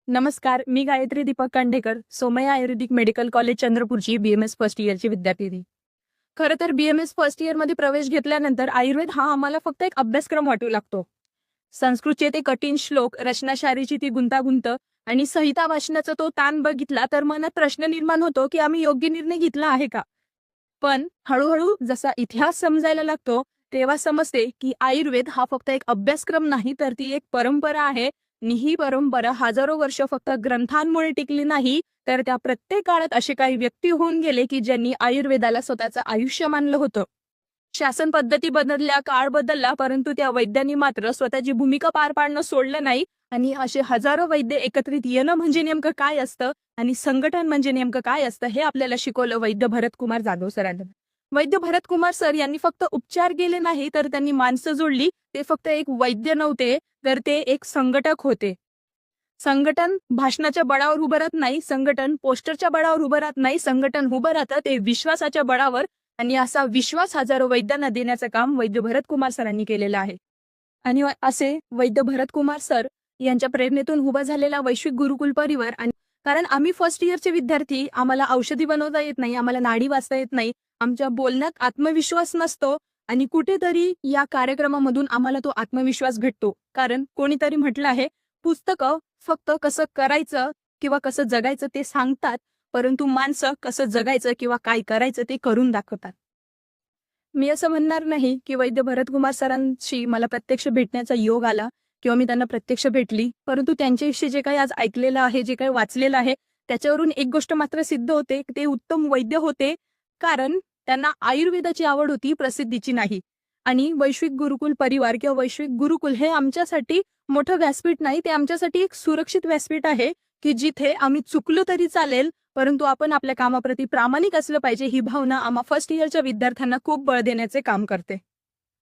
नमस्कार, मी गायत्री दीपक कांडेकर, सोमय्या आयुर्वेदिक medical college चंद्रपूरची BMS first इयरची विद्यार्थी. खरं तर BMS फर्स्ट इयरमध्ये प्रवेश घेतल्यानंतर आयुर्वेद हा आम्हाला फक्त एक अभ्यासक्रम वाटू लागतो. संस्कृतचे ते कठीण श्लोक, रचनाशारीची ती गुंतागुंत आणि संहिता वाचनाचा तो ताण बघितला तर मनात प्रश्न निर्माण होतो की आम्ही योग्य निर्णय घेतला आहे का? पण हळूहळू जसा इतिहास समजायला लागतो, तेव्हा समजते की आयुर्वेद हा फक्त एक अभ्यासक्रम नाही, तर ती एक परंपरा आहे. आणि ही परंपरा हजारो वर्ष फक्त ग्रंथांमुळे टिकली नाही, तर त्या प्रत्येक काळात असे काही व्यक्ती होऊन गेले की ज्यांनी आयुर्वेदाला स्वतःचं आयुष्य मानलं होतं. शासन पद्धती बदलल्या, काळ बदलला, परंतु त्या वैद्यांनी मात्र स्वतःची भूमिका पार पाडणं सोडलं नाही. आणि असे हजारो वैद्य एकत्रित येणं म्हणजे नेमकं काय असतं आणि संघटन म्हणजे नेमकं काय असतं हे आपल्याला शिकवलं वैद्य भरतकुमार जाधव सरांनी. वैद्य भरतकुमार सर यांनी फक्त उपचार केले नाही, तर त्यांनी माणसं जोडली. ते फक्त एक वैद्य नव्हते, तर ते एक संघटक होते. संघटन भाषणाच्या बळावर उभं राहत नाही, संघटन पोस्टरच्या बळावर उभं राहत नाही, संघटन उभं राहतं ते विश्वासाच्या बळावर. आणि असा विश्वास हजारो वैद्यांना देण्याचं काम वैद्य भरतकुमार सरांनी केलेलं आहे. आणि असे वैद्य भरतकुमार सर यांच्या प्रेरणेतून उभा झालेला वैश्विक गुरुकुल परिवार. आणि कारण आम्ही फर्स्ट इयरचे विद्यार्थी, आम्हाला औषधी बनवता येत नाही, आम्हाला नाडी वाचता येत नाही, आमच्या बोलण्यात आत्मविश्वास नसतो. आणि कुठेतरी या कार्यक्रमामधून आम्हाला तो आत्मविश्वास भेटतो. कारण कोणीतरी म्हटलं आहे, पुस्तकं फक्त कसं करायचं किंवा कसं जगायचं ते सांगतात, परंतु माणसं कसं जगायचं किंवा काय करायचं ते करून दाखवतात. मी असं म्हणणार नाही की वैद्य भरतकुमार सरांशी मला प्रत्यक्ष भेटण्याचा योग आला किंवा मी त्यांना प्रत्यक्ष भेटली, परंतु त्यांच्याविषयी जे काही आज ऐकलेलं आहे, जे काही वाचलेलं आहे, त्याच्यावरून एक गोष्ट मात्र सिद्ध होते, ते उत्तम वैद्य होते. कारण त्यांना आयुर्वेदाची आवड होती, प्रसिद्धीची नाही. आणि वैश्विक गुरुकुल परिवार किंवा वैश्विक गुरुकुल हे आमच्यासाठी मोठं व्यासपीठ नाही, ते आमच्यासाठी एक सुरक्षित व्यासपीठ आहे की जिथे आम्ही चुकलो तरी चालेल, परंतु आपण आपल्या कामाप्रती प्रामाणिक असलं पाहिजे, ही भावना आम्हा फर्स्ट इयरच्या विद्यार्थ्यांना खूप बळ देण्याचे काम करते.